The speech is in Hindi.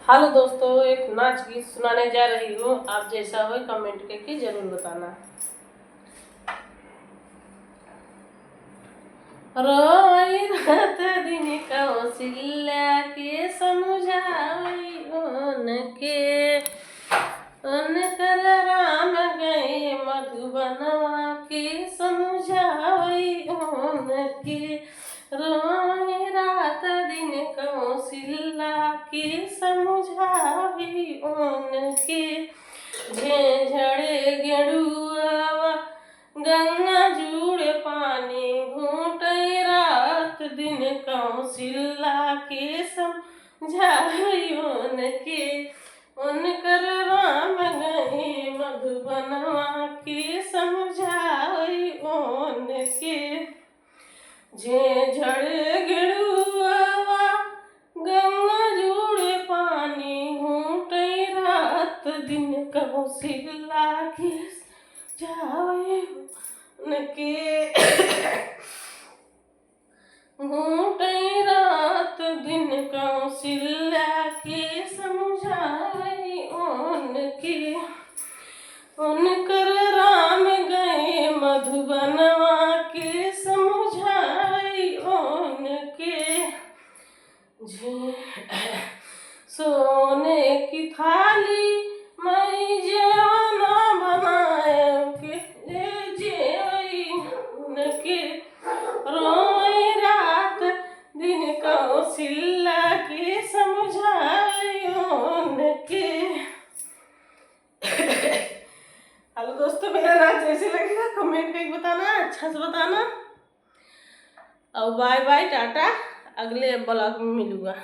हेलो दोस्तों, एक नाच गीत सुनाने जा रही हूँ। आप जैसा हो कमेंट करके जरूर बताना। रोई रात दिन कौशल्या के समझाई उनके, उनकर राम गए मधुबनवा के समझाई उनके। रोई रात दिन कौशल्या के समझाई उनके। झेझड़े गेड़ुआ गंगा जुड़ पानी घूटे रात दिन कौशल्या के समझाई उनके। उनकर राम गए मधुबनवा के समझाई उनके। झेझड़ गिड़ुआ गंगा जुड़ पानी घूटे रात दिन कौशल्या के समझाई उनके। घूटे रात दिन कौशल्या के समझाई उनके। उनकर राम गए मधुबनवा के समझाई उनके। सोने की थाली मैं जेवना बनाए उनके। रोई रात दिन कौशल्या के समझाई उनके। हेलो दोस्तों, मेरा नाच कैसे लगेगा कमेंट करके बताना, अच्छा से बताना। और बाय बाय, टाटा, अगले ब्लॉग में मिलूंगा।